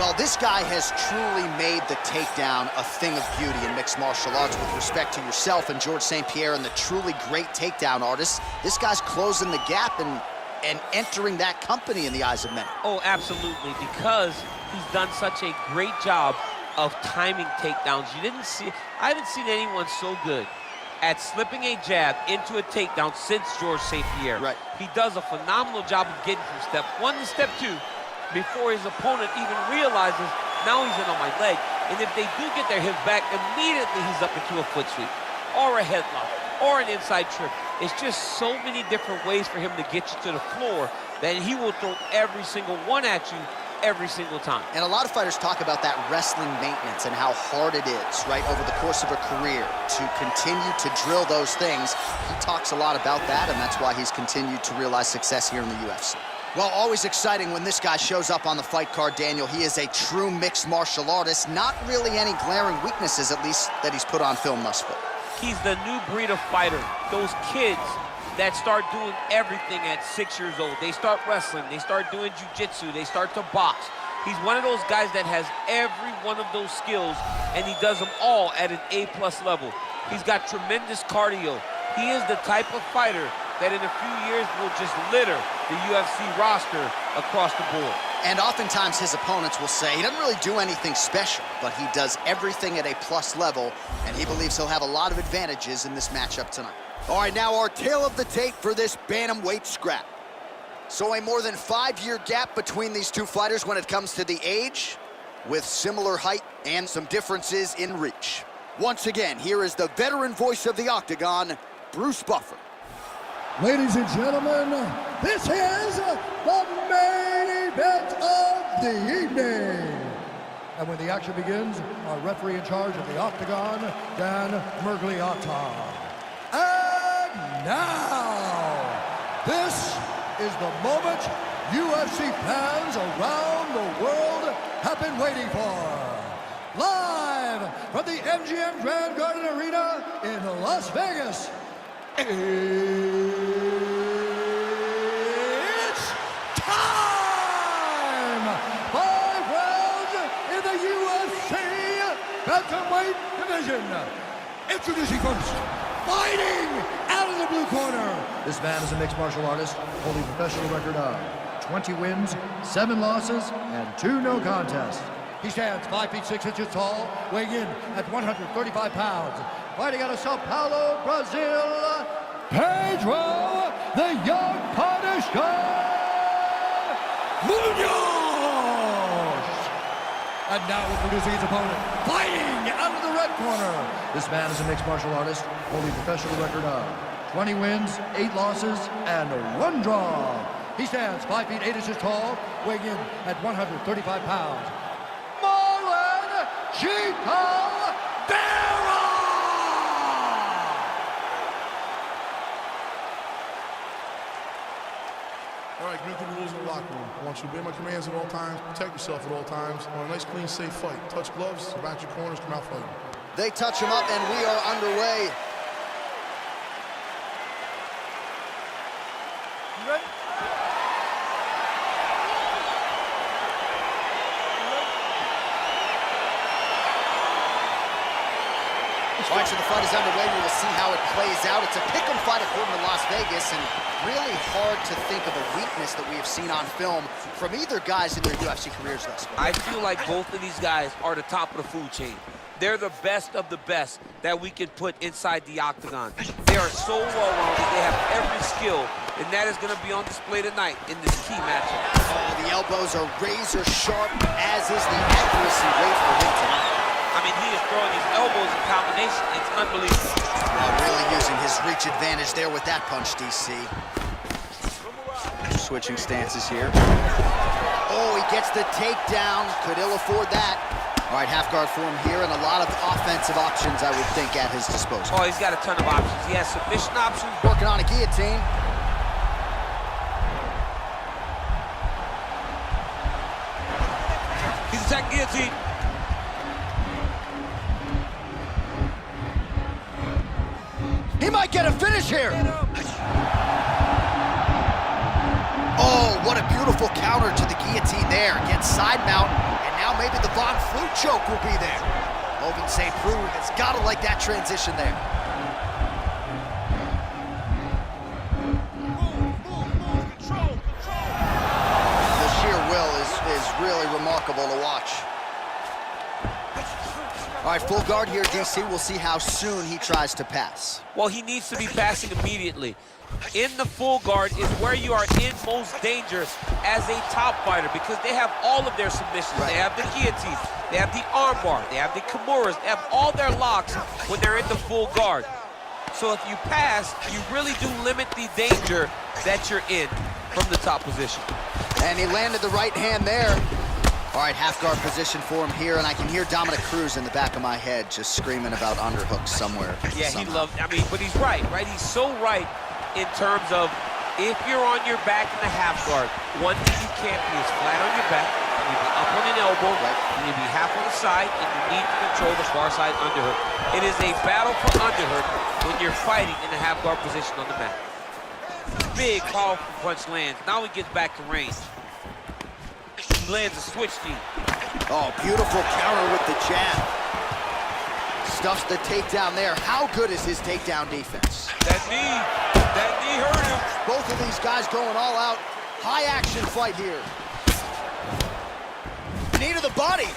Well, this guy has truly made the takedown a thing of beauty in mixed martial arts. With respect to yourself and George St. Pierre and the truly great takedown artists, this guy's closing the gap and entering that company in the eyes of many. Oh, absolutely, because he's done such a great job of timing takedowns. I haven't seen anyone so good at slipping a jab into a takedown since George St. Pierre. Right. He does a phenomenal job of getting from step one to step two before his opponent even realizes, now he's in on my leg. And if they do get their hips back, immediately he's up into a foot sweep or a headlock or an inside trip. It's just so many different ways for him to get you to the floor that he will throw every single one at you every single time. And a lot of fighters talk about that wrestling maintenance and how hard it is, right, over the course of a career to continue to drill those things. He talks a lot about that, and that's why he's continued to realize success here in the UFC. Well, always exciting when this guy shows up on the fight card, Daniel. He is a true mixed martial artist. Not really any glaring weaknesses, at least, that he's put on film thus far. He's the new breed of fighter. Those kids that start doing everything at 6 years old. They start wrestling, they start doing jiu-jitsu, they start to box. He's one of those guys that has every one of those skills, and he does them all at an A+ level. He's got tremendous cardio. He is the type of fighter that in a few years will just litter the UFC roster across the board. And oftentimes his opponents will say he doesn't really do anything special, but he does everything at a plus level, and he believes he'll have a lot of advantages in this matchup tonight. All right, now our tail of the tape for this bantamweight scrap. So a more than 5-year gap between these two fighters when it comes to the age, with similar height and some differences in reach. Once again, here is the veteran voice of the Octagon, Bruce Buffer. Ladies and gentlemen, this is the main event of the evening. And when the action begins, our referee in charge of the Octagon, Dan Mergliata. And now, this is the moment UFC fans around the world have been waiting for. Live from the MGM Grand Garden Arena in Las Vegas. It's time! 5 rounds in the UFC bantamweight division. Introducing first, fighting out of the blue corner. This man is a mixed martial artist, holding a professional record of 20 wins, 7 losses, and 2 no contests. He stands 5 feet 6 inches tall, weighing in at 135 pounds. Fighting out of Sao Paulo, Brazil, Pedro, the Young Punisher Munoz. And now introducing his opponent, fighting out of the red corner. This man is a mixed martial artist, holding a professional record of 20 wins, 8 losses, and 1 draw. He stands 5 feet 8 inches tall, weighing in at 135 pounds. Marlon Chito Vera! All right, give me the rules in the locker room. I want you to obey my commands at all times, protect yourself at all times. I want a nice, clean, safe fight. Touch gloves, back your corners, come out fighting. They touch him up, and we are underway. You ready? All right, so the fight is underway. We will see how it plays out. It's a pick'em fight according to Las Vegas, and really hard to think of a weakness that we have seen on film from either guys in their UFC careers thus far. I feel like both of these guys are the top of the food chain. They're the best of the best that we can put inside the octagon. They are so well-rounded. They have every skill, and that is going to be on display tonight in this key matchup. Oh, the elbows are razor sharp, as is the accuracy rate for him tonight. I mean, he is throwing his elbows in combination. It's unbelievable. Really using his reach advantage there with that punch, DC. Switching stances here. Oh, he gets the takedown. Could ill afford that. All right, half guard for him here, and a lot of offensive options, I would think, at his disposal. Oh, he's got a ton of options. He has sufficient options. Working on a guillotine. He's attacking guillotine. He might get a finish here. Oh, what a beautiful counter to the guillotine there. Gets side mount, and now maybe the Von Flue choke will be there. Open St. Preux has got to like that transition there. The sheer will is really remarkable to watch. All right, full guard here, DC. We'll see how soon he tries to pass. Well, he needs to be passing immediately. In the full guard is where you are in most danger as a top fighter because they have all of their submissions. Right. They have the guillotine, they have the armbar, they have the kimuras, they have all their locks when they're in the full guard. So if you pass, you really do limit the danger that you're in from the top position. And he landed the right hand there. All right, half guard position for him here, and I can hear Dominic Cruz in the back of my head just screaming about underhooks somewhere. Yeah, somehow. He loves, I mean, but he's right? He's so right in terms of if you're on your back in the half guard, one thing you can't be is flat on your back, you need to be up on an elbow, right. You need to be half on the side, and you need to control the far side underhook. It is a battle for underhook when you're fighting in the half guard position on the mat. Big, powerful punch lands. Now he gets back to range. He lands a switch knee. Oh, beautiful counter with the jab. Stuffs the takedown there. How good is his takedown defense? That knee hurt him. Both of these guys going all out. High action fight here. Knee to the body.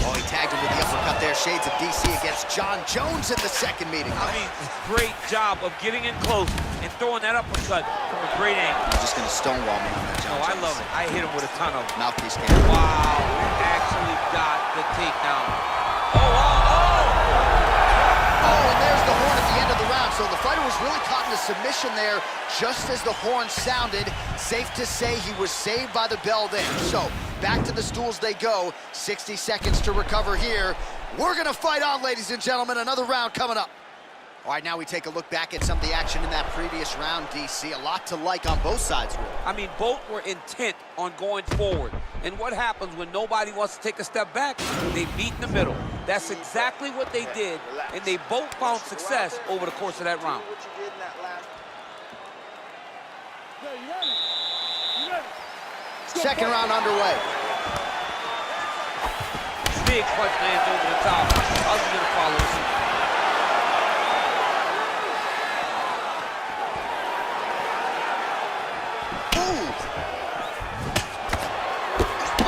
Oh, he tagged him with the uppercut there. Shades of DC against John Jones in the second meeting. I mean, great job of getting in close and throwing that uppercut from a great angle. You're just going to stonewall me on that, John Jones. I love it. I hit him with a ton of them. Mouthpiece camera. Wow, he actually got the takedown. Oh, and there's the horn at the end of the round. So the fighter was really caught in a submission there just as the horn sounded. Safe to say he was saved by the bell there. So back to the stools they go. 60 seconds to recover here. We're going to fight on, ladies and gentlemen. Another round coming up. All right, now we take a look back at some of the action in that previous round, DC. A lot to like on both sides, really. I mean, both were intent on going forward. And what happens when nobody wants to take a step back? They meet in the middle. That's exactly what they did, and they both found success over the course of that round. Second round underway. Big punch lands over the top. How's he gonna follow this?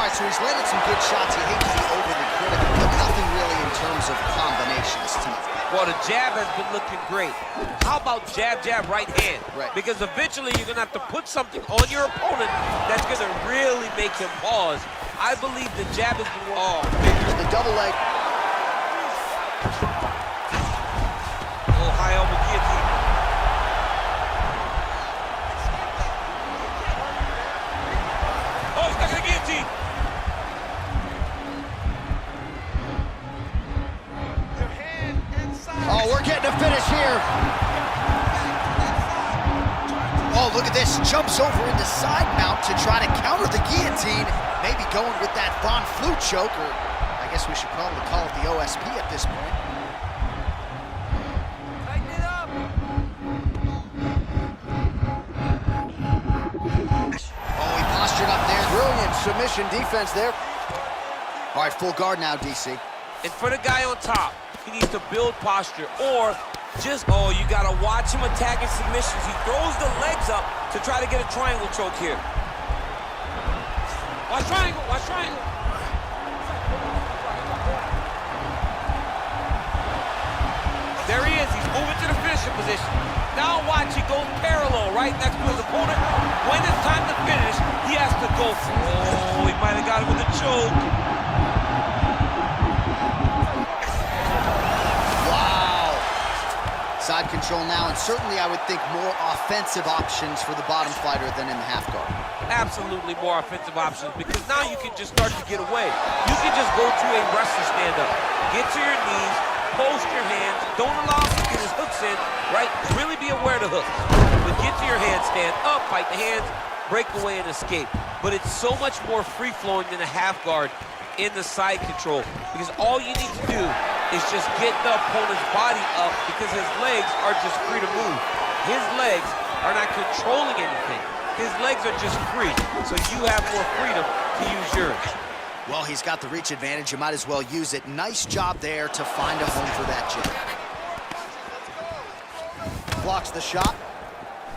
So he's landed some good shots. You hate to be overly critical, but nothing really in terms of combinations tonight. Well, the jab has been looking great. How about jab, jab, right hand? Right. Because eventually you're going to have to put something on your opponent that's going to really make him pause. I believe the jab has been... Oh, the double leg. Oh, high elbow guillotine. Oh, he's not going to guillotine. Oh, we're getting a finish here. Oh, look at this. Jumps over into side mount to try to counter the guillotine. Maybe going with that Von Flue choke, or I guess we should probably call it the OSP at this point. Tighten it up. Oh, he postured up there. Brilliant submission defense there. All right, full guard now, DC. And for the guy on top, he needs to build posture, or just, oh, you gotta watch him attacking submissions. He throws the legs up to try to get a triangle choke here. Watch triangle, watch triangle. There he is, he's moving to the finishing position. Now watch, he goes parallel right next to his opponent. When it's time to finish, he has to go for it. Oh, he might have got him with a choke. Side control now, and certainly I would think more offensive options for the bottom fighter than in the half guard. Absolutely more offensive options, because now you can just start to get away. You can just go to a wrestling stand-up. Get to your knees, post your hands, don't allow him to get his hooks in, right? Really be aware of the hooks. But get to your hands, stand up, fight the hands, break away and escape. But it's so much more free-flowing than a half guard in the side control, because all you need to do is just get the opponent's body up, because his legs are just free to move. His legs are not controlling anything. His legs are just free, so you have more freedom to use yours. Well, he's got the reach advantage. You might as well use it. Nice job there to find a home for that jab. Blocks the shot.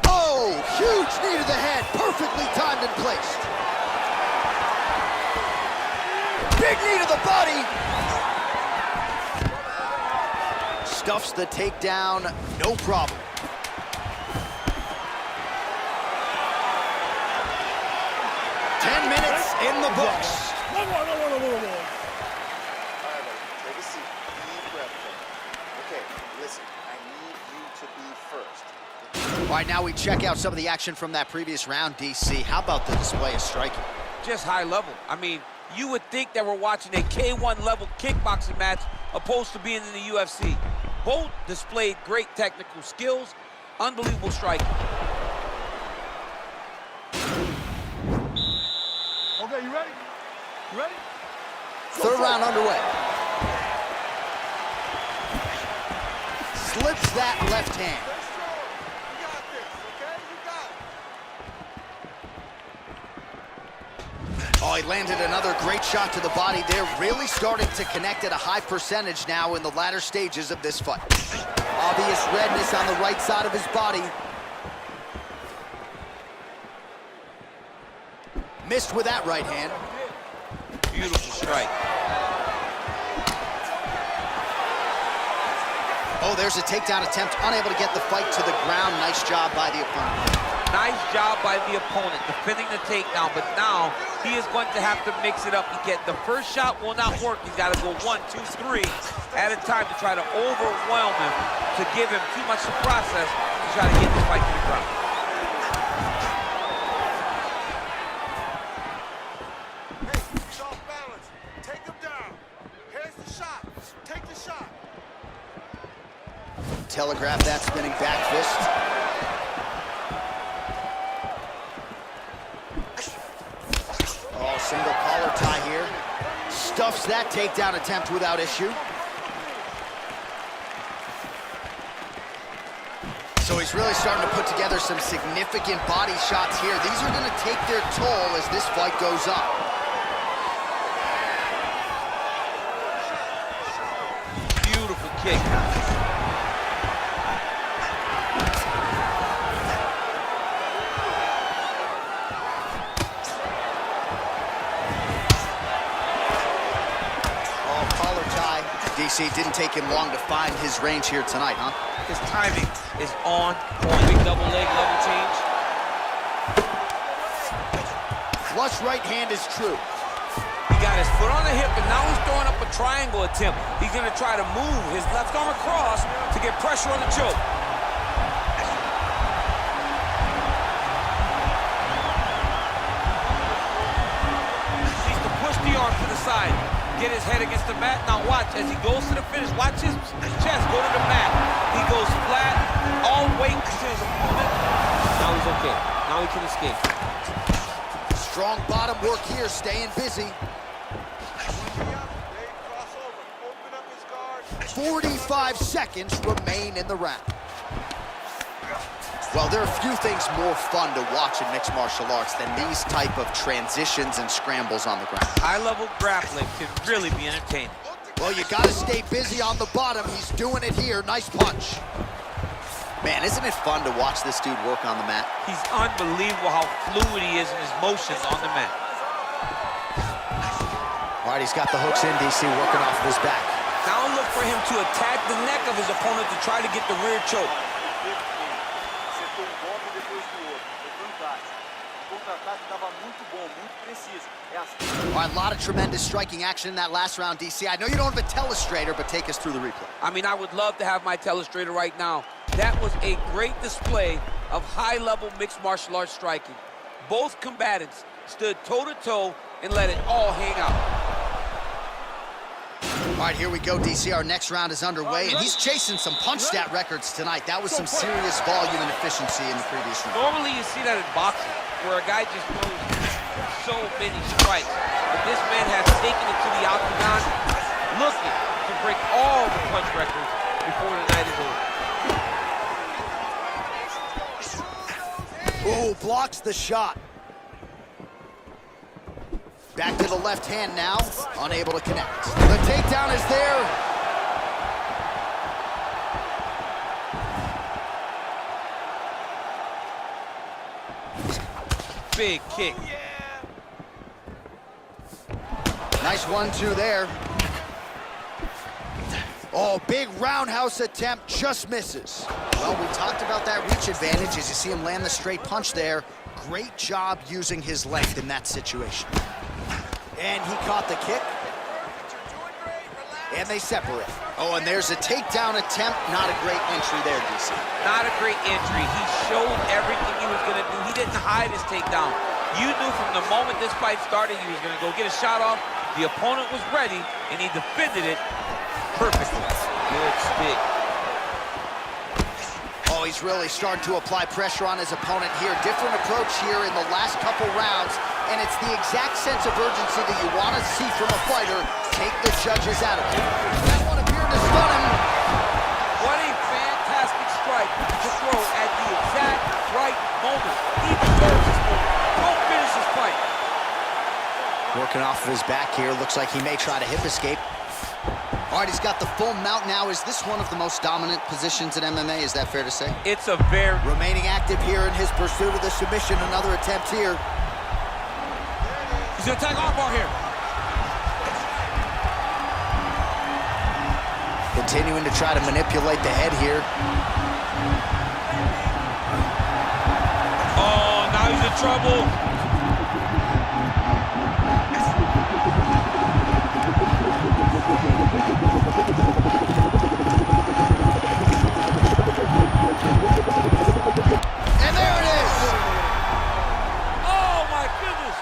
Oh, huge knee to the head. Perfectly timed and placed. Big knee to the body. Stuffs the takedown, no problem. Ten minutes in the books. All right, take a seat. Deep breath. Okay, listen, I need you to be first. All right, now we check out some of the action from that previous round, DC. How about the display of striking? Just high level. I mean, you would think that we're watching a K1 level kickboxing match opposed to being in the UFC. Both displayed great technical skills, unbelievable striking. Okay, you ready? You ready? Third round underway. Slips that left hand. Oh, he landed another great shot to the body. They're really starting to connect at a high percentage now in the latter stages of this fight. Obvious redness on the right side of his body. Missed with that right hand. Beautiful strike. Oh, there's a takedown attempt. Unable to get the fight to the ground. Nice job by the opponent. Nice job by the opponent defending the takedown, but now he is going to have to mix it up. The first shot will not work. He's got to go 1, 2, 3 at a time to try to overwhelm him, to give him too much to process to try to get this fight to the ground. Hey, he's off balance. Take him down. Here's the shot. Take the shot. Telegraph that spinning back fist. Oh, single collar tie here. Stuffs that takedown attempt without issue. So he's really starting to put together some significant body shots here. These are going to take their toll as this fight goes on. Beautiful kick. DC, didn't take him long to find his range here tonight, huh? His timing is on point. Big double leg level change. Flush right hand is true. He got his foot on the hip, and now he's throwing up a triangle attempt. He's going to try to move his left arm across to get pressure on the choke. He's to push the arm to the side. Get his head against the mat. Now watch, as he goes to the finish, watch his chest go to the mat. He goes flat, all weight to his opponent. Now he's okay. Now he can escape. Strong bottom work here, staying busy. 45 seconds remain in the round. Well, there are a few things more fun to watch in mixed martial arts than these type of transitions and scrambles on the ground. High-level grappling can really be entertaining. Well, you gotta stay busy on the bottom. He's doing it here. Nice punch. Man, isn't it fun to watch this dude work on the mat? He's unbelievable how fluid he is in his motions on the mat. All right, he's got the hooks in, DC, working off of his back. Now look for him to attack the neck of his opponent to try to get the rear choke. All right, a lot of tremendous striking action in that last round, DC. I know you don't have a telestrator, but take us through the replay. I mean, I would love to have my telestrator right now. That was a great display of high-level mixed martial arts striking. Both combatants stood toe-to-toe and let it all hang out. All right, here we go, DC. Our next round is underway, and he's chasing some punch stat records tonight. That was some serious volume and efficiency in the previous round. Normally, you see that in boxing, where a guy just throws so many strikes. But this man has taken it to the octagon, looking to break all the punch records before the night is over. Ooh, blocks the shot. Back to the left hand now, unable to connect. The takedown is there. Big kick. Nice 1-2 there. Oh, big roundhouse attempt, just misses. Well, we talked about that reach advantage as you see him land the straight punch there. Great job using his length in that situation. And he caught the kick. And they separate. Oh, and there's a takedown attempt. Not a great entry there, DC. Not a great entry. He showed everything he was gonna do. He didn't hide his takedown. You knew from the moment this fight started he was gonna go get a shot off. The opponent was ready, and he defended it perfectly. Good stick. Oh, he's really starting to apply pressure on his opponent here. Different approach here in the last couple rounds, and it's the exact sense of urgency that you want to see from a fighter. Take the judges out of it. That one appeared to stun him. What a fantastic strike to throw at the exact right moment. He deserves this moment. Don't finish this fight. Working off of his back here. Looks like he may try to hip escape. All right, he's got the full mount now. Is this one of the most dominant positions in MMA? Is that fair to say? It's a very... Remaining active here in his pursuit of the submission. Another attempt here. He's gonna attack armbar here. Continuing to try to manipulate the head here. Oh, now he's in trouble. And there it is! Oh, my goodness!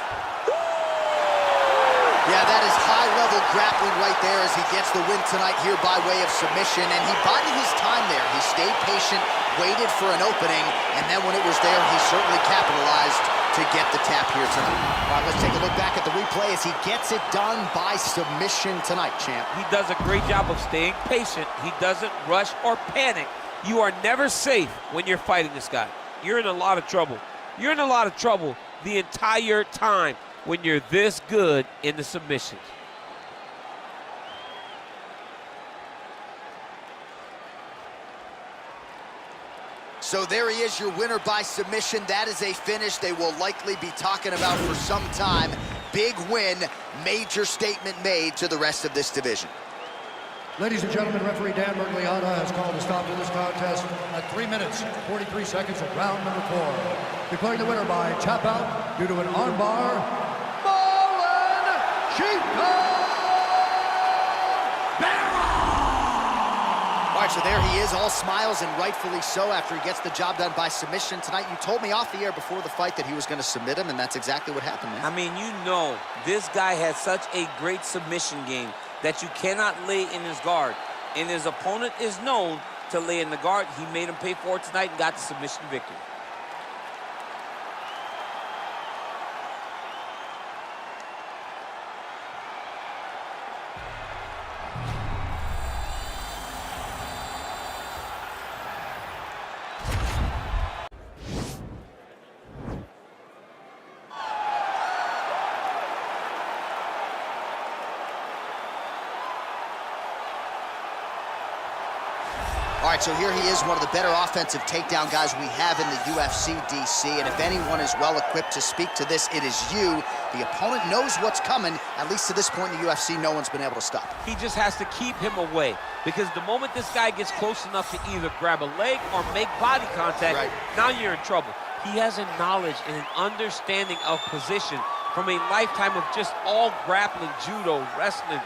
Yeah, that is high-level grappling right there as he gets the win tonight here by way of submission, and he bided his time there. He stayed patient, waited for an opening, and then when it was there, he certainly capitalized to get the tap here tonight. All right, let's take a look back at the replay as he gets it done by submission tonight, champ. He does a great job of staying patient. He doesn't rush or panic. You are never safe when you're fighting this guy. You're in a lot of trouble. You're in a lot of trouble the entire time when you're this good in the submissions. So there he is, your winner by submission. That is a finish they will likely be talking about for some time. Big win, major statement made to the rest of this division. Ladies and gentlemen, referee Dan Bergliata has called a stop to this contest at 3 minutes, 43 seconds of round number 4. Declaring the winner by tap out due to an armbar, Marlon Chico! All right, so there he is, all smiles and rightfully so after he gets the job done by submission tonight. You told me off the air before the fight that he was going to submit him, and that's exactly what happened, man. I mean, you know, this guy has such a great submission game that you cannot lay in his guard. And his opponent is known to lay in the guard. He made him pay for it tonight and got the submission victory. All right, so here he is, one of the better offensive takedown guys we have in the UFC, DC. And if anyone is well-equipped to speak to this, it is you. The opponent knows what's coming. At least to this point in the UFC, no one's been able to stop him. He just has to keep him away, because the moment this guy gets close enough to either grab a leg or make body contact, Right. now you're in trouble. He has a knowledge and an understanding of position from a lifetime of just all grappling, judo, wrestling,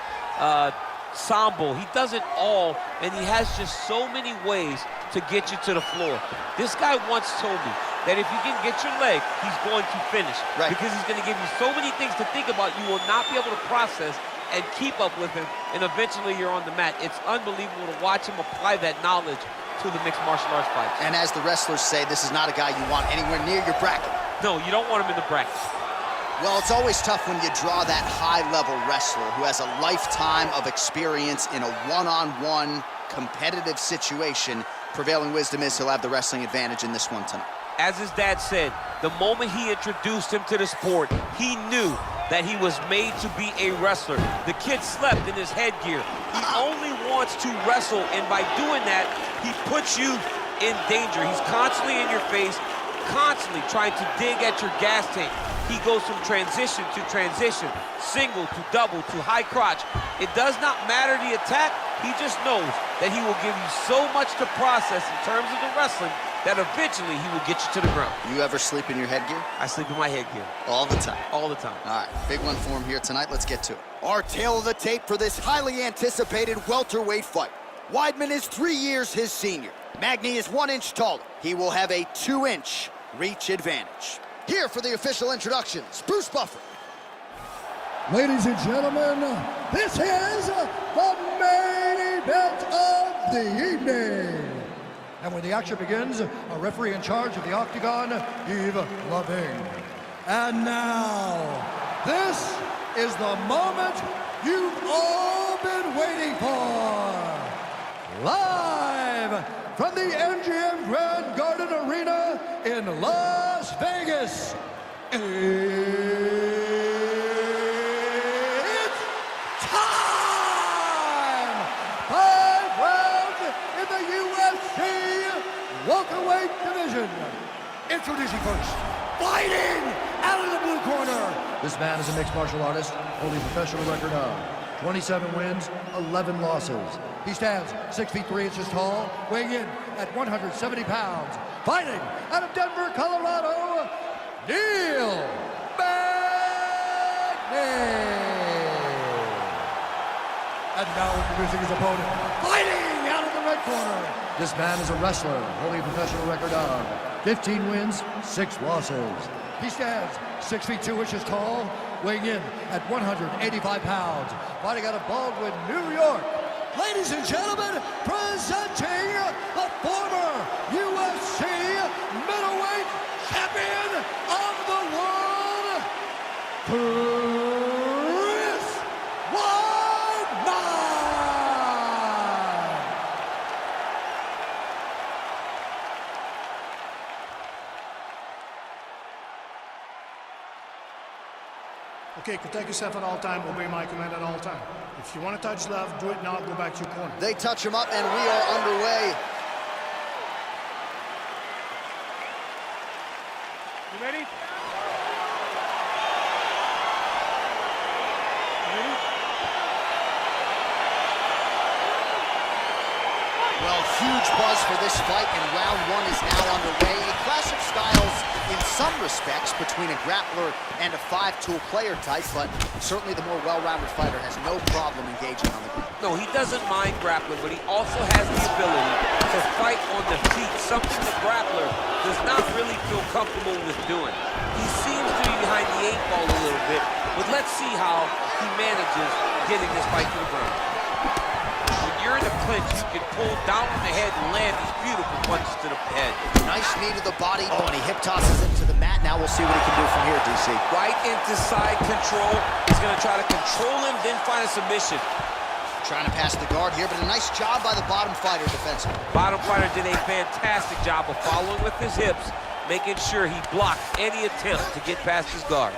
sambo. He does it all, and he has just so many ways to get you to the floor. This guy once told me that if you can get your leg, he's going to finish. Right. Because he's going to give you so many things to think about, you will not be able to process and keep up with him, and eventually you're on the mat. It's unbelievable to watch him apply that knowledge to the mixed martial arts fights. And as the wrestlers say, this is not a guy you want anywhere near your bracket. No, you don't want him in the bracket. Well, it's always tough when you draw that high-level wrestler who has a lifetime of experience in a one-on-one competitive situation. Prevailing wisdom is he'll have the wrestling advantage in this one tonight. As his dad said, the moment he introduced him to the sport, he knew that he was made to be a wrestler. The kid slept in his headgear. He only wants to wrestle, and by doing that, he puts you in danger. He's constantly in your face, constantly trying to dig at your gas tank. He goes from transition to transition, single to double to high crotch. It does not matter the attack. He just knows that he will give you so much to process in terms of the wrestling that eventually he will get you to the ground. You ever sleep in your headgear? I sleep in my headgear. All the time. All the time. All right, big one for him here tonight. Let's get to it. Our tale of the tape for this highly anticipated welterweight fight. Weidman is 3 years his senior. Magny is 1 inch taller. He will have a 2-inch reach advantage. Here for the official introductions, Bruce Buffer. Ladies and gentlemen, this is the main event of the evening. And when the action begins, a referee in charge of the Octagon, Yves Lavigne. And now, this is the moment you've all been waiting for. Live from the MGM Grand Garden Arena in Las Vegas. It's time! 5 rounds in the UFC welterweight division. Introducing first, fighting out of the blue corner. This man is a mixed martial artist, holding a professional record of 27 wins, 11 losses. He stands 6 feet 3 inches tall, weighing in at 170 pounds. Fighting out of Denver, Colorado, Neil Magny. And now introducing his opponent, fighting out of the red corner. This man is a wrestler, holding a professional record of 15 wins, 6 losses. He stands 6 feet 2 inches tall, weighing in at 185 pounds. Fighting out of Baldwin, New York. Ladies and gentlemen, presenting the former UFC middleweight champion of the world, Chris Weidman. Okay, protect yourself at all time, obey my command at all time. If you want to touch left, do it now, go back to your corner. They touch him up, and we are underway. You ready? Well, huge buzz for this fight, and round 1 is now underway. A clash of styles in some respects between a grappler and a 5-tool player type, but certainly the more well-rounded fighter has no problem engaging on the ground. No, he doesn't mind grappling, but he also has the ability to fight on the feet, something the grappler does not really feel comfortable with doing. He seems to be behind the 8 ball a little bit, but let's see how he manages getting this fight to the ground. When you're in a clinch, you can pull down on the head and land these beautiful punches to the head. Nice knee to the body. Oh, and he hip tosses him to the mat. Now we'll see what he can do from here, DC. Right into side control. He's going to try to control him, then find a submission. Trying to pass the guard here, but a nice job by the bottom fighter defensively. Bottom fighter did a fantastic job of following with his hips, making sure he blocked any attempt to get past his guard.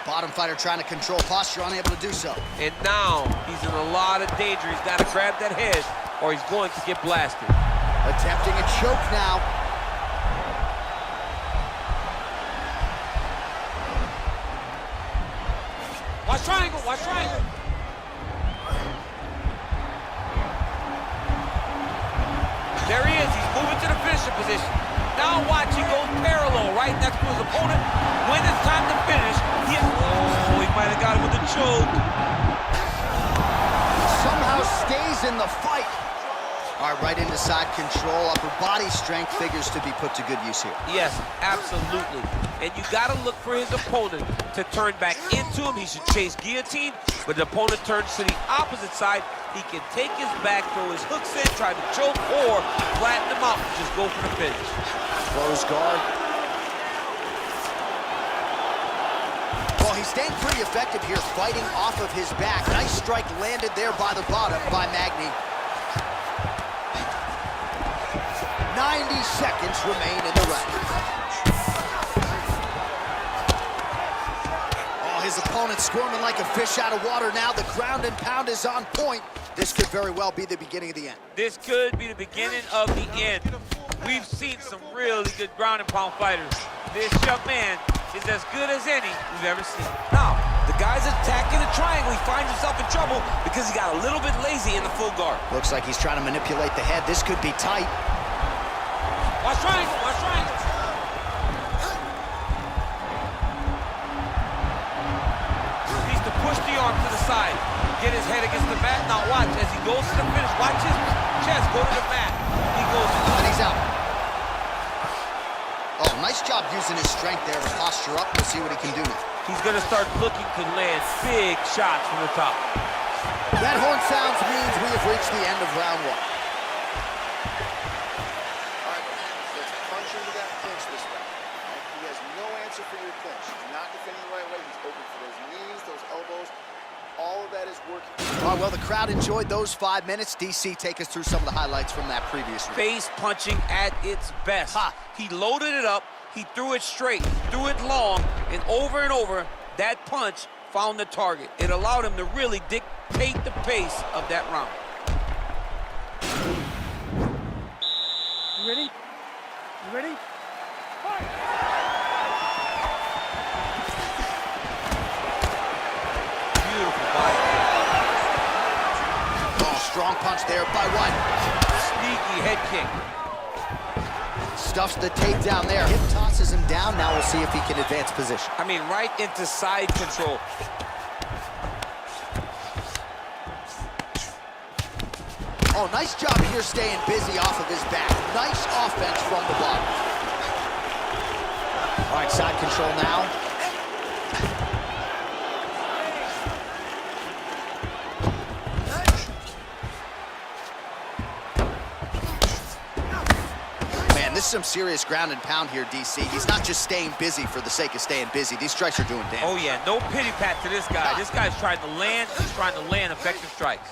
Bottom fighter trying to control posture, unable to do so. And now he's in a lot of danger. He's got to grab that head or he's going to get blasted. Attempting a choke now. Watch triangle, watch triangle. There he is, he's moving to the finisher position. Now watch, he goes parallel right next to his opponent. When it's time to finish, he might have got him with a choke. Somehow stays in the fight. All right, right into side control. Upper body strength figures to be put to good use here. Yes, absolutely. And you got to look for his opponent to turn back into him. He should chase guillotine, but the opponent turns to the opposite side. He can take his back, throw his hooks in, try to choke, or flatten him out and just go for the finish. Close guard. Well, he's staying pretty effective here, fighting off of his back. Nice strike landed there by the bottom by Magny. 90 seconds remain in the round. his opponent squirming like a fish out of water now. The ground and pound is on point. This could very well be the beginning of the end. This could be the beginning of the end. We've seen some really good ground and pound fighters. This young man is as good as any we've ever seen. Now, the guy's attacking the triangle. He finds himself in trouble because he got a little bit lazy in the full guard. Looks like he's trying to manipulate the head. This could be tight. Watch triangle, watch triangle. Needs to push the arm to the side. Get his head against the mat. Now watch, as he goes to the finish, watch his chest go to the mat. He goes, And he's out. Oh, nice job using his strength there to posture up. We'll see what he can do now. he's gonna start looking to land big shots from the top. That horn sounds means we have reached the end of round one. All right, let's punch into that clinch this round. He has no answer for your clinch. He's not defending the right way. He's open for those knees, those elbows. All of that is working. All right, well, the crowd enjoyed those 5 minutes. DC, take us through some of the highlights from that previous round. Face punching at its best. Ha. He loaded it up, he threw it straight, threw it long, and over, that punch found the target. It allowed him to really dictate the pace of that round. You ready? You ready? Beautiful body. Oh, strong punch there by White. Sneaky head kick. Stuffs the takedown there. Hip tosses him down. Now we'll see if he can advance position. I mean, right into side control. Oh, nice job here staying busy off of his back. Nice offense from the bottom. All right, side control now. Man, this is some serious ground and pound here, DC. He's not just staying busy for the sake of staying busy. These strikes are doing damage. Oh yeah, no pity pat to this guy. This guy's trying to land, he's trying to land effective strikes.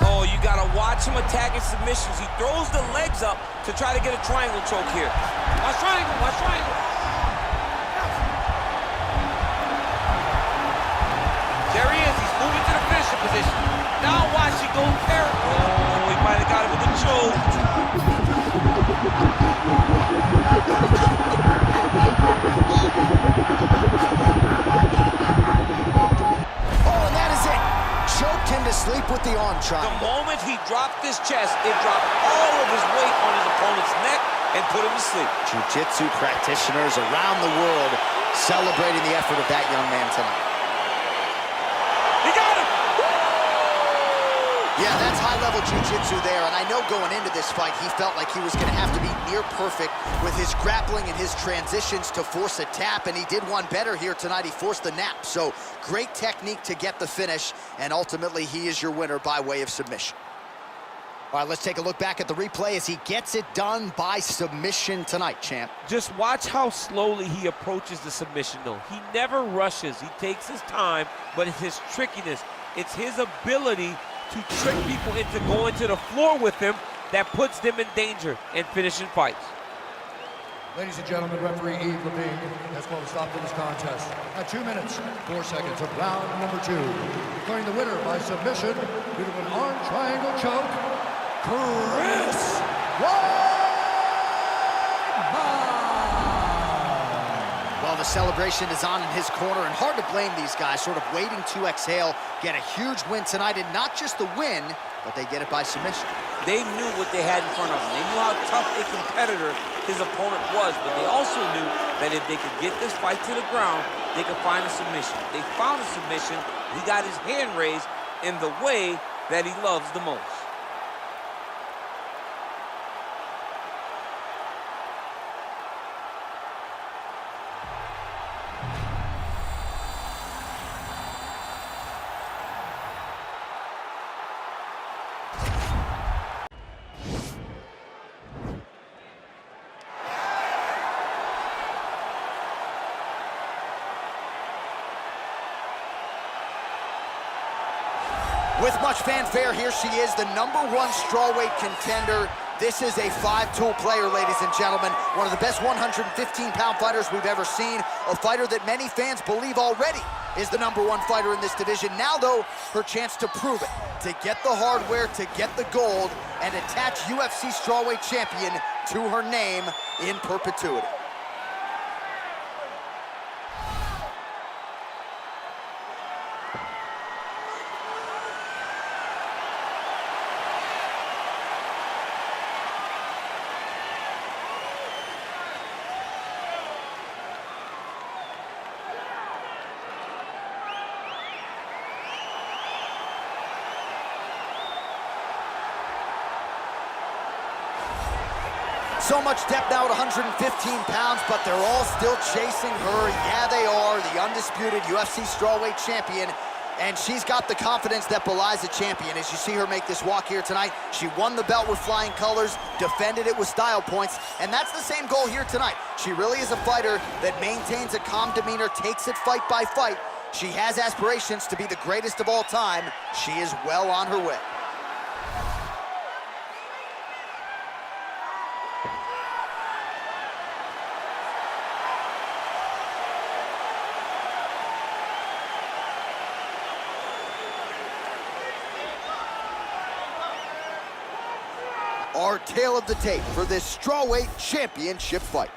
Oh, you gotta watch him attacking submissions. He throws the legs up to try to get a triangle choke here. Watch triangle, watch triangle. There he is, he's moving to the finisher position. Now watch, he goes there. Oh, he might have got him with the choke. Oh, and that is it. Choked him to sleep with the arm The triangle. moment he dropped his chest, it dropped all of his weight on his opponent's neck and put him to sleep. Jiu-jitsu practitioners around the world celebrating the effort of that young man tonight. He got him! Yeah, that's high-level jiu-jitsu there, and I know going into this fight, he felt like he was going to have to be near perfect with his grappling and his transitions to force a tap, and he did one better here tonight. He forced the nap, so great technique to get the finish, and ultimately he is your winner by way of submission. All right, let's take a look back at the replay as he gets it done by submission tonight, champ. Just watch how slowly he approaches the submission, though. He never rushes. He takes his time, but it's his trickiness. It's his ability to trick people into going to the floor with him that puts them in danger and finishing fights. Ladies and gentlemen, referee Yves Levine has called a stop to this contest at 2 minutes, 4 seconds of round number 2. Declaring the winner by submission due to an arm triangle choke, Chris Weidman. Well, the celebration is on in his corner, and hard to blame these guys, sort of waiting to exhale, get a huge win tonight, and not just the win, but they get it by submission. They knew what they had in front of them. They knew how tough a competitor his opponent was, but they also knew that if they could get this fight to the ground, they could find a submission. They found a submission. He got his hand raised in the way that he loves the most. With much fanfare, here she is, the #1 strawweight contender. This is a 5-tool player, ladies and gentlemen. One of the best 115-pound fighters we've ever seen. A fighter that many fans believe already is the #1 fighter in this division. Now, though, her chance to prove it, to get the hardware, to get the gold, and attach UFC strawweight champion to her name in perpetuity. So much depth now at 115 pounds, but they're all still chasing her. Yeah, they are, the undisputed UFC strawweight champion, and she's got the confidence that belies a champion. As you see her make this walk here tonight, she won the belt with flying colors, defended it with style points, and that's the same goal here tonight. She really is a fighter that maintains a calm demeanor, takes it fight by fight. She has aspirations to be the greatest of all time. She is well on her way. Our tale of the tape for this strawweight championship fight.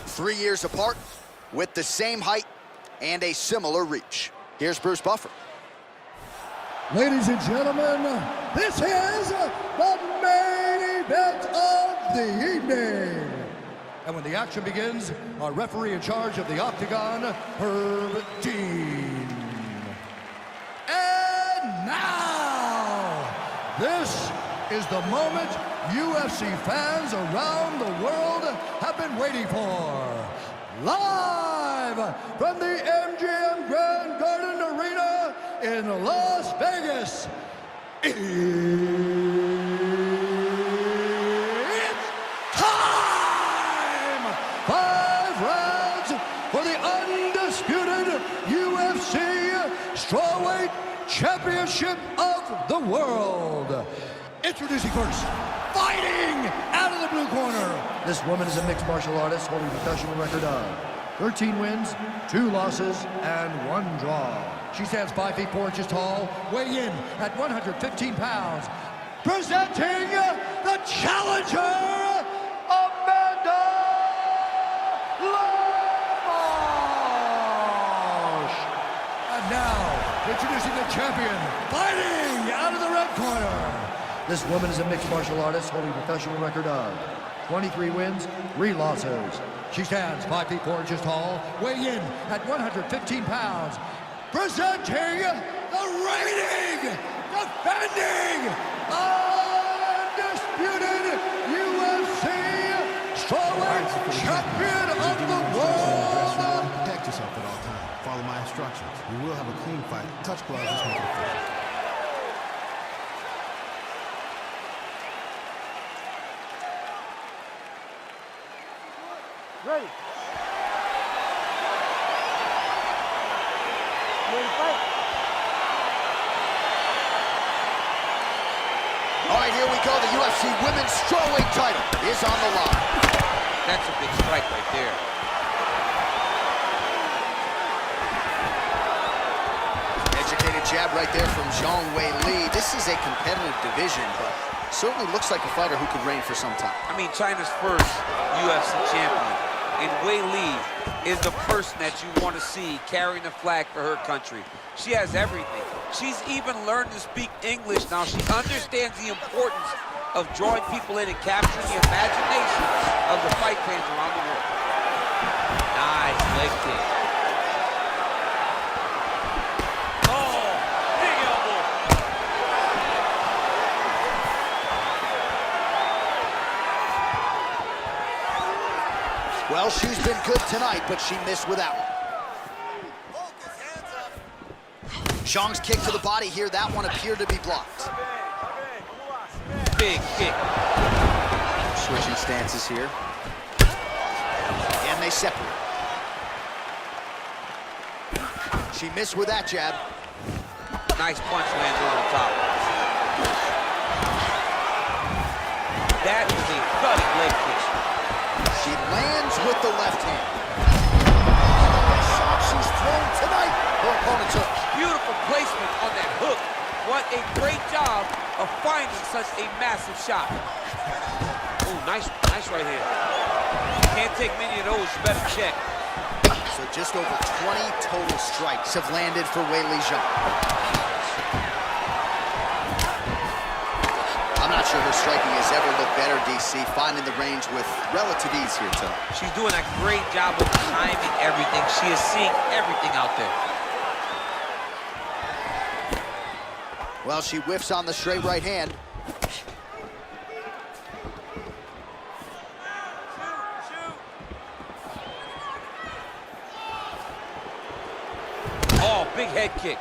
3 years apart, with the same height and a similar reach. Here's Bruce Buffer. Ladies and gentlemen, this is the main event of the evening. And when the action begins, our referee in charge of the Octagon, Herb Dean. And now, this is the moment UFC fans around the world have been waiting for. Live from the MGM Grand Garden Arena in Las Vegas, it's time! 5 rounds for the undisputed UFC Strawweight Championship of the World. Introducing first, fighting out of the blue corner. This woman is a mixed martial artist holding a professional record of 13 wins, 2 losses, and 1 draw. She stands 5 feet 4 inches tall, weighing in at 115 pounds. Presenting the challenger, Amanda Lemos. And now, introducing the champion, fighting out of the red corner. This woman is a mixed martial artist holding a professional record of 23 wins, 3 losses. She stands 5 feet 4 inches tall, weighing in at 115 pounds. Presenting the reigning, defending, undisputed UFC strawweight champion of the world. Protect yourself at all times. Follow my instructions. We will have a clean fight. Touch gloves. Let's make it official. Ready. Ready to fight. All right, here we go. The UFC Women's Strawweight title is on the line. That's a big strike right there. Educated jab right there from Zhang Weili. This is a competitive division, but certainly looks like a fighter who could reign for some time. I mean, China's first UFC champion. And Weili is the person that you want to see carrying the flag for her country. She has everything. She's even learned to speak English now. She understands the importance of drawing people in and capturing the imagination of the fight fans around the world. Nice leg kick. Oh, big elbow. Well, she's been good tonight, but she missed with that one. Zhang's kick to the body here, that one appeared to be blocked. Big kick. Switching stances here. And they separate. She missed with that jab. Nice punch lands over the top. That is a cutting leg kick. She lands with the left hand. The shot she's thrown tonight. Her opponent's hook. Beautiful placement on that hook. What a great job of finding such a massive shot. Oh, nice right hand. Can't take many of those, you better check. So just over 20 total strikes have landed for Weili Zhang. I'm not sure her striking has ever looked better, DC, finding the range with relative ease here tonight. She's doing a great job of timing everything. She is seeing everything out there. Well, she whiffs on the straight right hand. Oh, big head kick.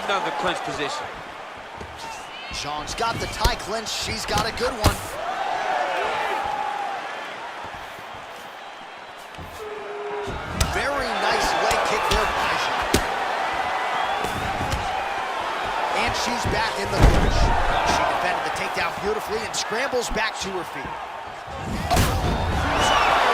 Another clinch position. Zhang's got the tie clinch. She's got a good one. Very nice leg kick there by Zhang. And she's back in the clinch. She defended the takedown beautifully and scrambles back to her feet.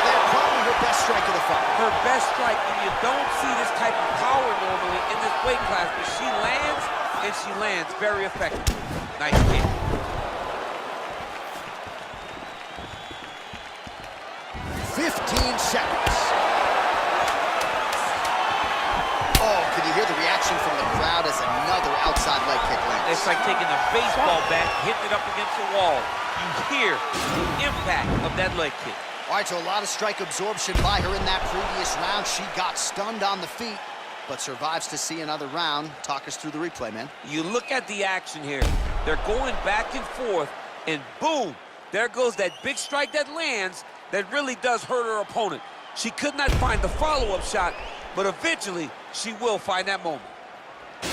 There, probably her best strike of the fight. Her best strike, and you don't see this type of power normally in this weight class, but she lands, and she lands very effective. Nice kick. 15 seconds. Oh, can you hear the reaction from the crowd as another outside leg kick lands? It's like taking a baseball bat, hitting it up against the wall. You hear the impact of that leg kick. All right, so a lot of strike absorption by her in that previous round. She got stunned on the feet, but survives to see another round. Talk us through the replay, man. You look at the action here. They're going back and forth, and boom, there goes that big strike that lands that really does hurt her opponent. She could not find the follow-up shot, but eventually she will find that moment. Good.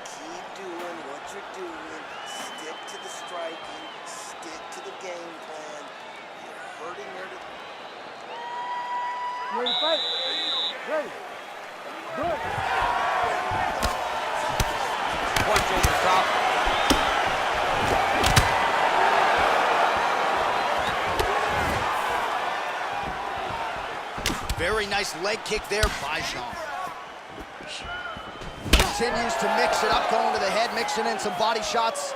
Keep doing what you're doing. Stick to the striking. Stick to the game plan. You're hurting her to... You ready to fight? Ready. Good. Punch over the top. Very nice leg kick there by Zhang. Continues to mix it up, going to the head, mixing in some body shots.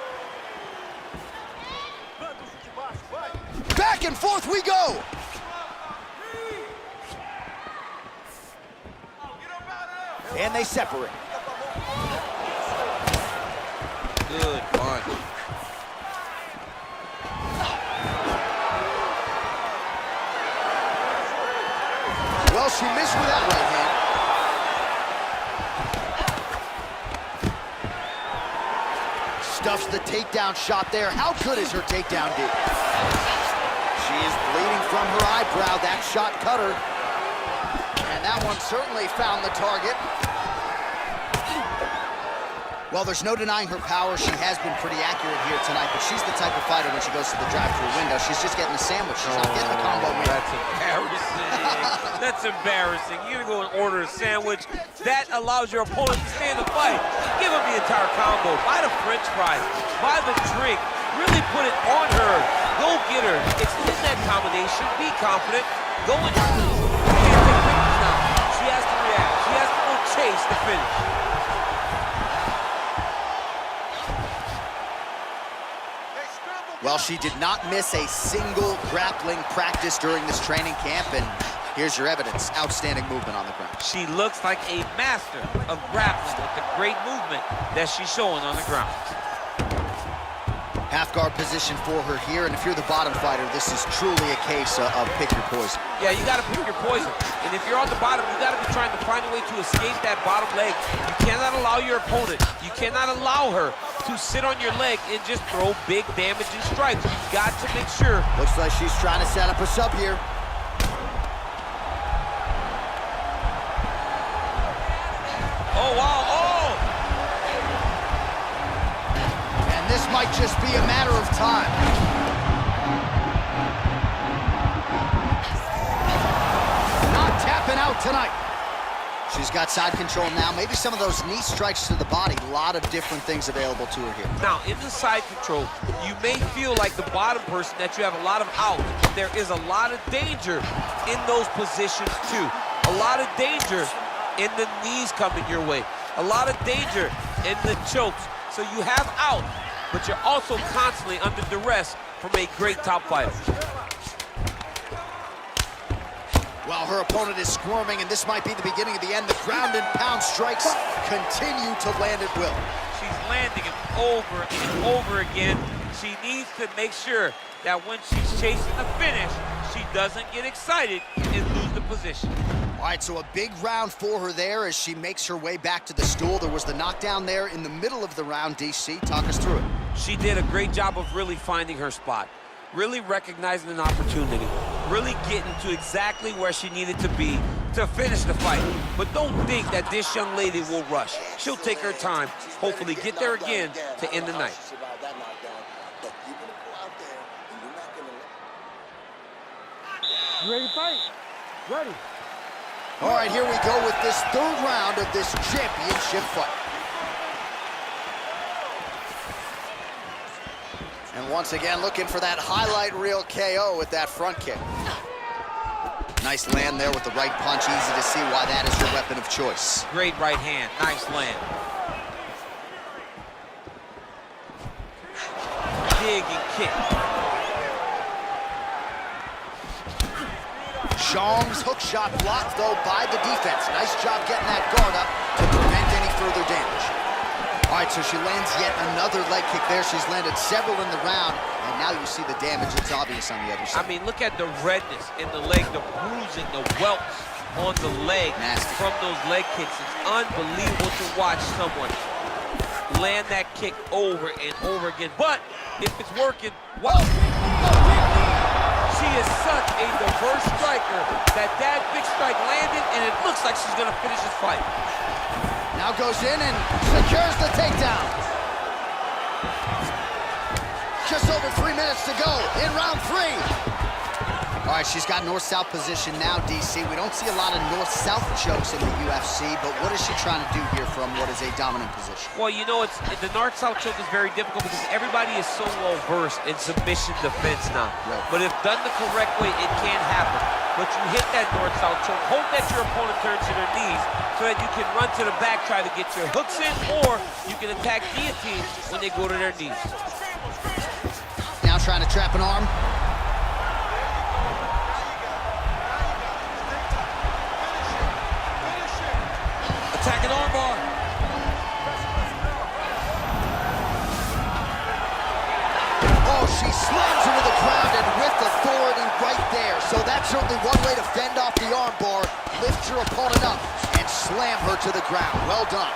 Back and forth we go. And they separate. Good punch. Well, she missed with that right hand. Stuffs the takedown shot there. How good is her takedown, D? She is bleeding from her eyebrow. That shot cut her. And that one certainly found the target. Well, there's no denying her power. She has been pretty accurate here tonight, but she's the type of fighter when she goes to the drive-through window, she's just getting a sandwich. She's not getting the combo win. That's embarrassing. That's embarrassing. You're going to go and order a sandwich. That allows your opponent to stay in the fight. Give him the entire combo. Buy the French fries. Buy the drink. Really put it on her. Go get her. It's in that combination. Be confident. Go and can't take pictures now. She has to react. She has to go chase the finish. Well, she did not miss a single grappling practice during this training camp, and here's your evidence. Outstanding movement on the ground. She looks like a master of grappling with the great movement that she's showing on the ground. Half guard position for her here, and if you're the bottom fighter, this is truly a case of pick your poison. Yeah, you got to pick your poison. And if you're on the bottom, you got to be trying to find a way to escape that bottom leg. You cannot allow your opponent, you cannot allow her to sit on your leg and just throw big damaging strikes. You've got to make sure. Looks like she's trying to set up a sub here. Oh, wow, oh! And this might just be a matter of time. Not tapping out tonight. She's got side control now. Maybe some of those knee strikes to the body. A lot of different things available to her here. Now, in the side control, you may feel like the bottom person that you have a lot of out. There is a lot of danger in those positions, too. A lot of danger in the knees coming your way. A lot of danger in the chokes. So you have out, but you're also constantly under duress from a great top fighter. Well, her opponent is squirming, and this might be the beginning of the end. The ground and pound strikes continue to land at will. She's landing it over and over again. She needs to make sure that when she's chasing the finish, she doesn't get excited and lose the position. All right, so a big round for her there as she makes her way back to the stool. There was the knockdown there in the middle of the round. DC, talk us through it. She did a great job of really finding her spot, really recognizing an opportunity, really getting to exactly where she needed to be to finish the fight. But don't think that this young lady will rush. She'll take her time, hopefully get there again to end the night. You ready to fight? Ready. All right, here we go with this third round of this championship fight. And once again, looking for that highlight reel KO with that front kick. Nice land there with the right punch. Easy to see why that is your weapon of choice. Great right hand, nice land. Dig and kick. Zhang's hook shot blocked, though, by the defense. Nice job getting that guard up to prevent any further damage. All right, so she lands yet another leg kick there. She's landed several in the round, and now you see the damage. It's obvious on the other side. I mean, look at the redness in the leg, the bruising, the welts on the leg from those leg kicks. It's unbelievable to watch someone land that kick over and over again. But if it's working, wow. She is such a diverse striker that big strike landed, and it looks like she's gonna finish this fight. Now goes in and secures the takedown. Just over 3 minutes to go in round 3. All right, she's got north-south position now, DC. We don't see a lot of north-south chokes in the UFC, but what is she trying to do here from what is a dominant position? Well, you know, the north-south choke is very difficult because everybody is so well-versed in submission defense now. Right. But if done the correct way, it can happen. But you hit that north-south choke, hope that your opponent turns to their knees so that you can run to the back, try to get your hooks in, or you can attack guillotines when they go to their knees. Now trying to trap an arm. Attacking armbar. Oh, she slams into the ground and with authority right there. So that's certainly one way to fend off the armbar. Lift your opponent up and slam her to the ground. Well done.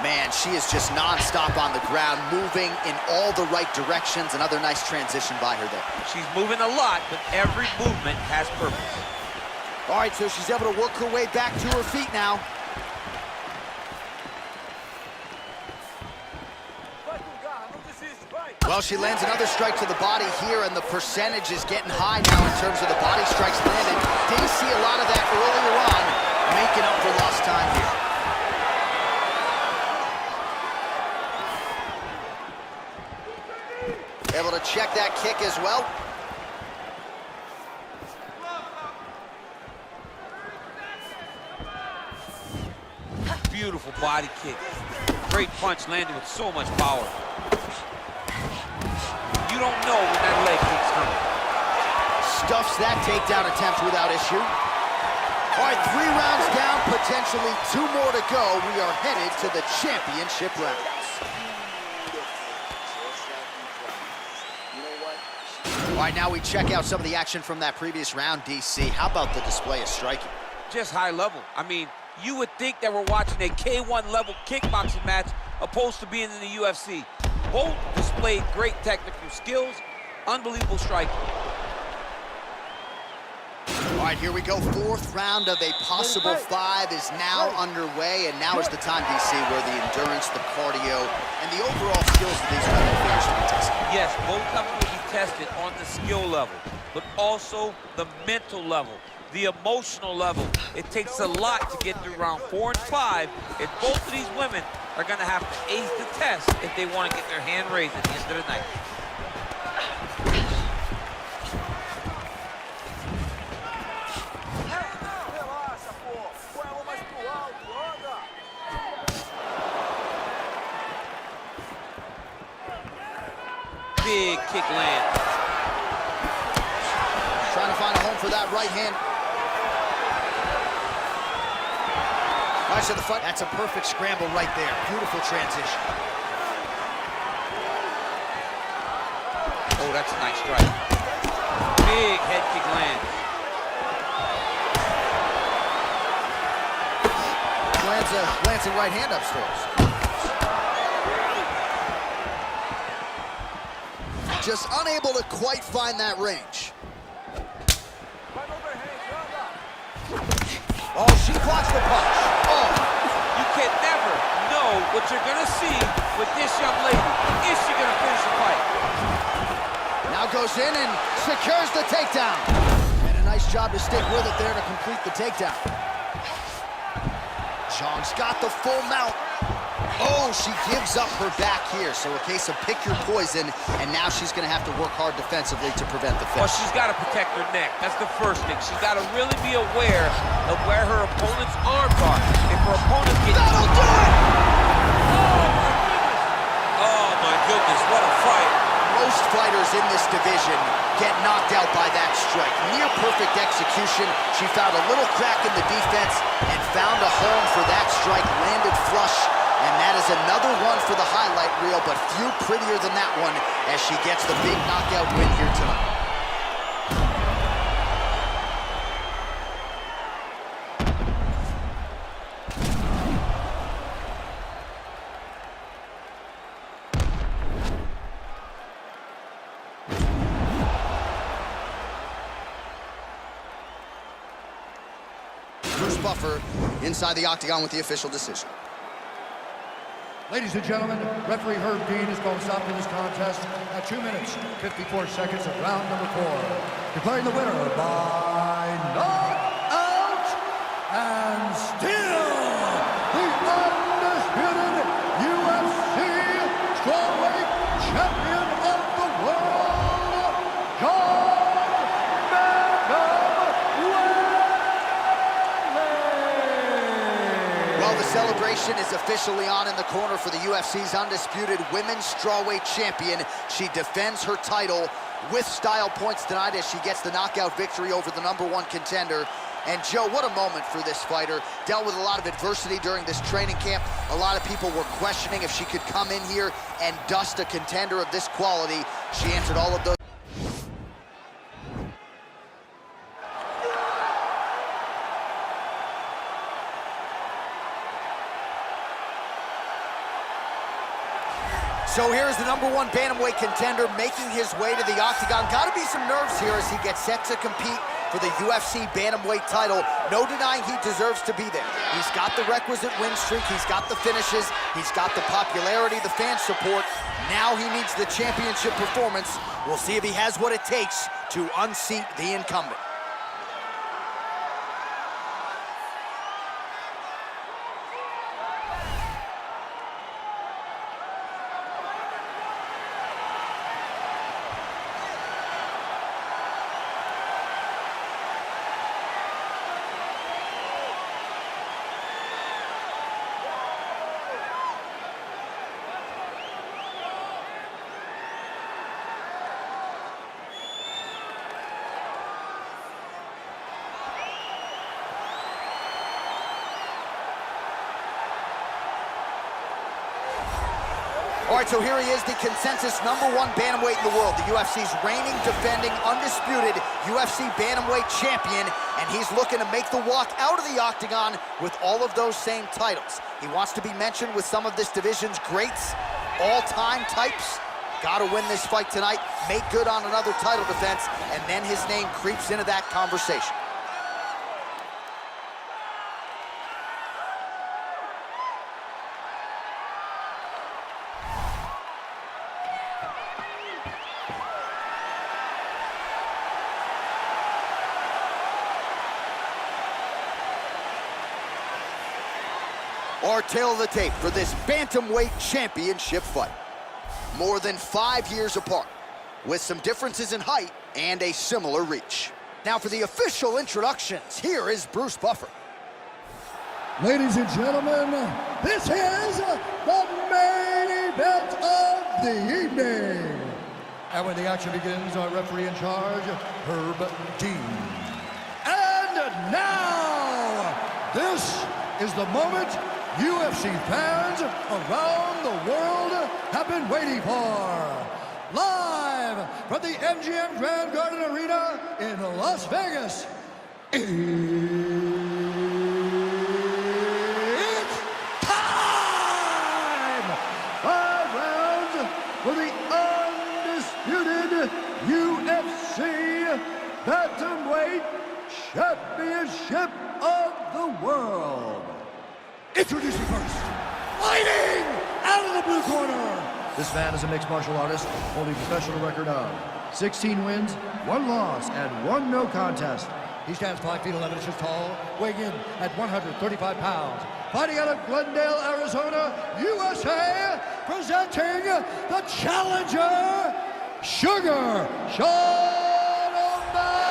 Man, she is just nonstop on the ground, moving in all the right directions. Another nice transition by her there. She's moving a lot, but every movement has purpose. All right, so she's able to work her way back to her feet now. Well, she lands another strike to the body here, and the percentage is getting high now in terms of the body strikes landed. Didn't see a lot of that earlier on, making up for lost time here. Able to check that kick as well. Beautiful body kick. Great punch landed with so much power. You don't know when that leg kick's coming. Stuffs that takedown attempt without issue. All right, 3 rounds down, potentially 2 more to go. We are headed to the championship rounds. All right, now we check out some of the action from that previous round, DC. How about the display of striking? Just high level. I mean, you would think that we're watching a K1 level kickboxing match opposed to being in the UFC. Both displayed great technical skills, unbelievable striking. All right, here we go. 4th round of a possible 5 is now underway, and now is the time, DC, where the endurance, the cardio, and the overall skills of these women figures to be tested. Yes, both of them will be tested on the skill level, but also the mental level, the emotional level. It takes a lot to get through round 4 and 5, and both of these women are going to have to ace the test if they want to get their hand raised at the end of the night. kick lands. Trying to find a home for that right hand. All right, so the fight, that's a perfect scramble right there. Beautiful transition. Oh, that's a nice strike. Big head kick lands. Lands a glancing right hand upstairs. Just unable to quite find that range. Oh, she blocks the punch. Oh. You can never know what you're gonna see with this young lady. Is she gonna finish the fight? Now goes in and secures the takedown. And a nice job to stick with it there to complete the takedown. Zhang's got the full mount. Oh, she gives up her back here. So a case of pick your poison, and now she's gonna have to work hard defensively to prevent the Well, finish. she's gotta protect her neck. That's the first thing. She's gotta really be aware of where her opponent's arms are. If her opponent gets... That'll do it! Oh my goodness, what a fight. Most fighters in this division get knocked out by that strike. Near perfect execution. She found a little crack in the defense and found a home for that strike, landed flush. And that is another one for the highlight reel, but few prettier than that one as she gets the big knockout win here tonight. Bruce Buffer inside the octagon with the official decision. Ladies and gentlemen, referee Herb Dean is going to stop to this contest at 2 minutes, 54 seconds of round number 4. Declaring the winner by knockout and still the undisputed UFC strawweight champion of the world, Well, the celebration is officially on in the corner for the UFC's undisputed women's strawweight champion. She defends her title with style points tonight as she gets the knockout victory over the #1 contender. And Joe, what a moment for this fighter. Dealt with a lot of adversity during this training camp. A lot of people were questioning if she could come in here and dust a contender of this quality. She answered all of those. So here's the #1 bantamweight contender making his way to the octagon. Got to be some nerves here as he gets set to compete for the UFC bantamweight title. No denying he deserves to be there. He's got the requisite win streak. He's got the finishes. He's got the popularity, the fan support. Now he needs the championship performance. We'll see if he has what it takes to unseat the incumbent. All right, so here he is, the consensus #1 bantamweight in the world, the UFC's reigning, defending, undisputed UFC bantamweight champion, and he's looking to make the walk out of the octagon with all of those same titles. He wants to be mentioned with some of this division's greats, all-time types. Got to win this fight tonight, make good on another title defense, and then his name creeps into that conversation. Our tail of the tape for this bantamweight championship fight. More than 5 years apart, with some differences in height and a similar reach. Now for the official introductions, here is Bruce Buffer. Ladies and gentlemen, this is the main event of the evening. And when the action begins, our referee in charge, Herb Dean. And now, this is the moment UFC fans around the world have been waiting for. Live from the MGM Grand Garden Arena in Las Vegas. It's time! 5 rounds for the undisputed UFC Bantamweight Championship of the World. Introducing first, fighting out of the blue corner. This man is a mixed martial artist holding a professional record of 16 wins, 1 loss, and 1 no contest. He stands 5 feet 11 inches tall, weighing in at 135 pounds. Fighting out of Glendale, Arizona, USA, presenting the challenger, Sugar Sean O'Malley.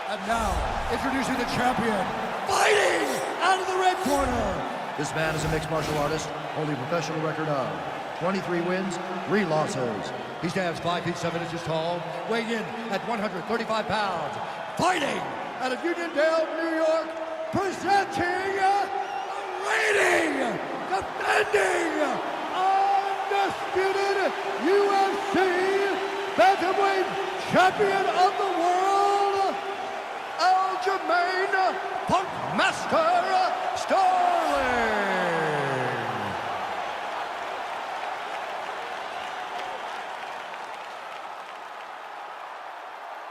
And now, introducing the champion, fighting out of the red corner. This man is a mixed martial artist holding a professional record of 23 wins, 3 losses. He stands 5 feet 7 inches tall, weighing in at 135 pounds. Fighting out of Uniondale, New York, presenting the reigning, defending, undisputed UFC Bantamweight Champion of the World, Jermaine Punkmaster Sterling.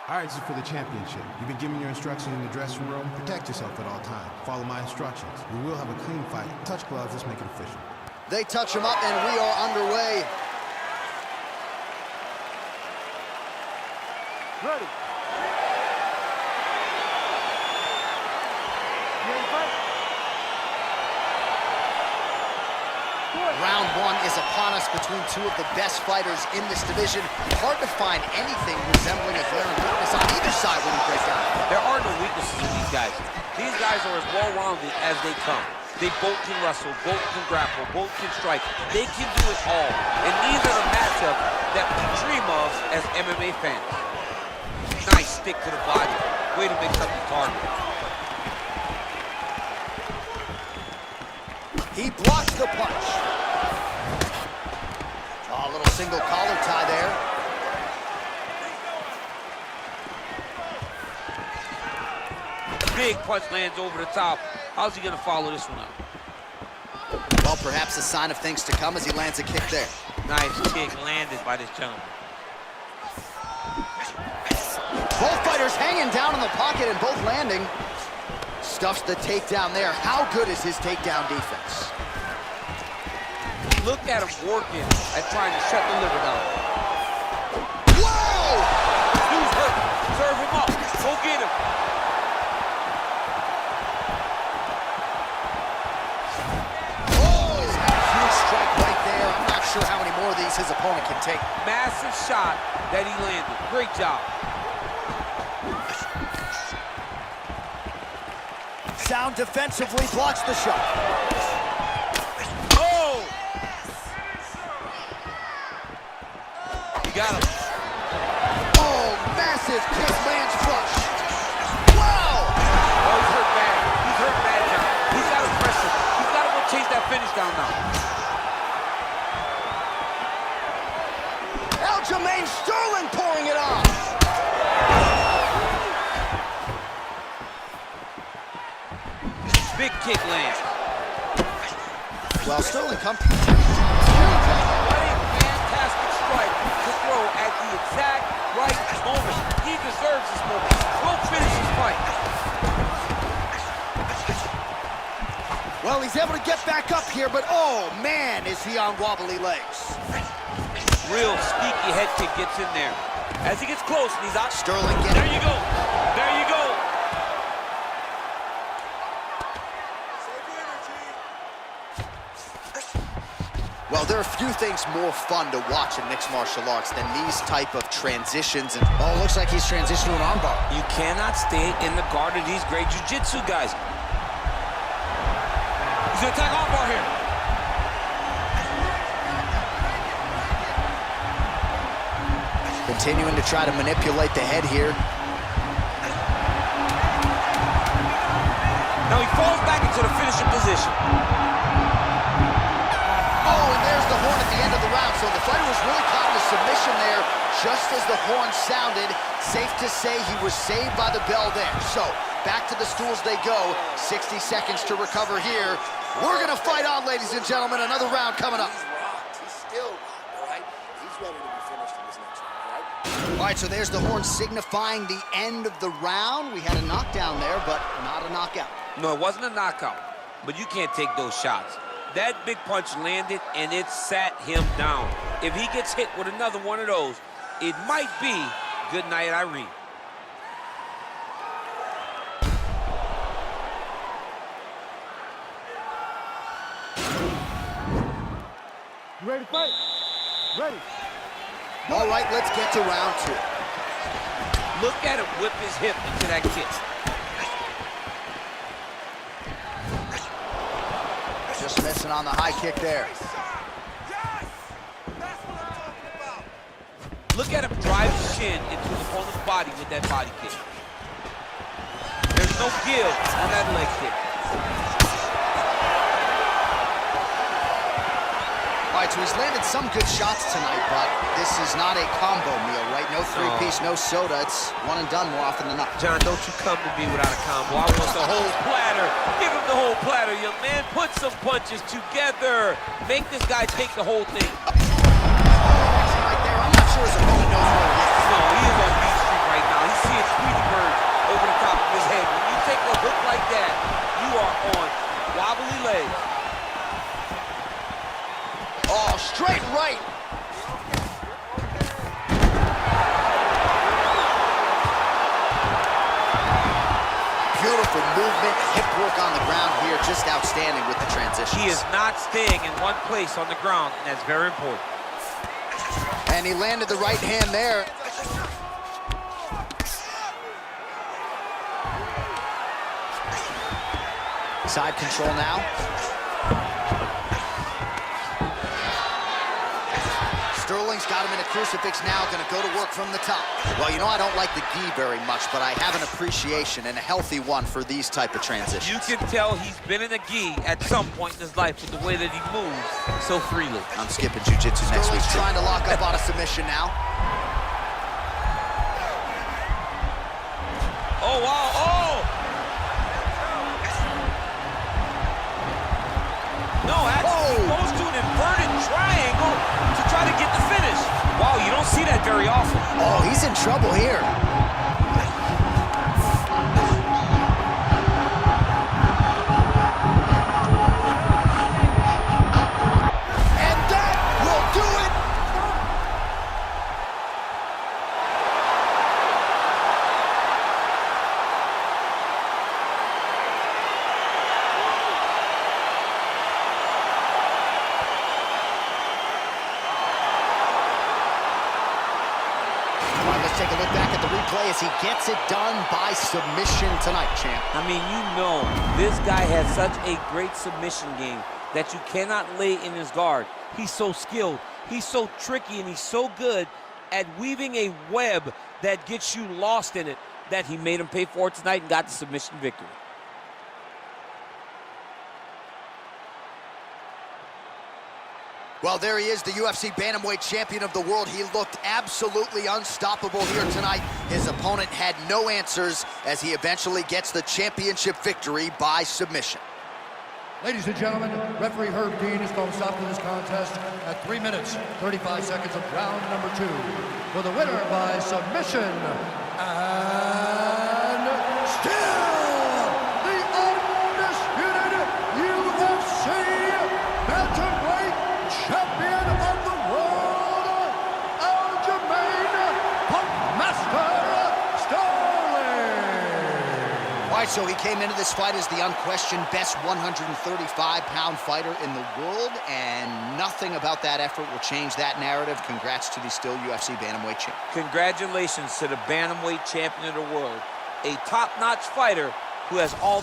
All right, this is for the championship. You've been given your instructions in the dressing room. Protect yourself at all times. Follow my instructions. We will have a clean fight. Touch gloves. Let's make it official. They touch him up, and we are underway. Ready. Round 1 is upon us between 2 of the best fighters in this division. Hard to find anything resembling a glaring weakness on either side when you break down. There are no weaknesses in these guys. These guys are as well-rounded as they come. They both can wrestle, both can grapple, both can strike. They can do it all. And these are the matchups that we dream of as MMA fans. Nice stick to the body. Way to mix up the target. He blocks the punch. Oh, a little single collar tie there. Big punch lands over the top. How's he going to follow this one up? Well, perhaps a sign of things to come as he lands a kick there. Nice kick landed by this gentleman. Both fighters hanging down in the pocket and both landing. Stuffs the takedown there. How good is his takedown defense? Look at him working at trying to shut the liver down. Whoa! Dude's hurt. Serve him up. Go get him. Oh, he's got a huge strike right there. I'm not sure how many more of these his opponent can take. Massive shot that he landed. Great job. Sound defensively blocks the shot. Oh! You got him. Oh, massive kick lands flush. Wow! Oh, he's hurt bad. He's hurt bad now. He's got to press him. He's got to go chase that finish down now. Jermaine Sterling pouring it on. Big kick lands. Well, Sterling comes. What a fantastic strike to throw at the exact right moment. He deserves this moment. We'll finish his fight. Well, he's able to get back up here, but oh man, is he on wobbly legs. Real sneaky head kick gets in there. As he gets close, and he's out. Sterling getting. There you go. There you go. Well, there are few things more fun to watch in mixed martial arts than these type of transitions. And oh, looks like he's transitioned to an armbar. You cannot stay in the guard of these great jiu-jitsu guys. He's gonna attack armbar here. Continuing to try to manipulate the head here. Now he falls back into the finishing position. Oh, and there's the horn at the end of the round. So the fighter was really caught in a submission there just as the horn sounded. Safe to say he was saved by the bell there. So back to the stools they go. 60 seconds to recover here. We're going to fight on, ladies and gentlemen. Another round coming up. He's rocked. He's still rocked, all right? He's ready to be finished in this next round, all right? All right, so there's the horn signifying the end of the round. We had a knockdown there, but not a knockout. No, it wasn't a knockout, but you can't take those shots. That big punch landed, and it sat him down. If he gets hit with another one of those, it might be good night, Irene. You ready to fight? Ready. All right, let's get to round two. Look at him whip his hip into that kick. Just missing on the high kick there. Look at him drive his shin into the opponent's body with that body kick. There's no give on that leg kick. All right, so he's landed some good shots tonight, but this is not a combo meal, right? No three-piece, no soda. It's one and done more often than not. John, don't you come to me without a combo. I want the whole platter. Give him the whole platter, young man. Put some punches together. Make this guy take the whole thing. Right there, I'm not sure his opponent knows where he is. No, he is on Beach Street right now. He's seeing Tweety Bird over the top of his head. When you take a hook like that, you are on wobbly legs. Oh, straight right. Beautiful movement, hip work on the ground here, just outstanding with the transitions. He is not staying in one place on the ground, and that's very important. And he landed the right hand there. Side control now. Sterling's got him in a crucifix now, gonna go to work from the top. Well, you know I don't like the gi very much, but I have an appreciation, and a healthy one, for these type of transitions. You can tell he's been in a gi at some point in his life with the way that he moves so freely. I'm skipping jiu-jitsu next week. Sterling's trying to lock up on a submission now. Oh, wow, oh! No, actually, he goes to an inverted triangle to try to get the finish. Wow, you don't see that very often. Oh, he's in trouble here. And that will do it. All right, let's take a look back at the replay as he gets it done by submission tonight, champ. I mean, you know, this guy has such a great submission game that you cannot lay in his guard. He's so skilled, he's so tricky, and he's so good at weaving a web that gets you lost in it that he made him pay for it tonight and got the submission victory. Well, there he is, the UFC Bantamweight Champion of the world. He looked absolutely unstoppable here tonight. His opponent had no answers as he eventually gets the championship victory by submission. Ladies and gentlemen, referee Herb Dean has called a stop to this contest at 3 minutes, 35 seconds of round number 2. For the winner by submission, and still the undisputed UFC Bantamweight Champion of the world, Aljamain Punkmaster Sterling. All right, so he came into this fight as the unquestioned best 135-pound fighter in the world, and nothing about that effort will change that narrative. Congrats to the still UFC Bantamweight champ. Congratulations to the Bantamweight Champion of the world, a top-notch fighter who has all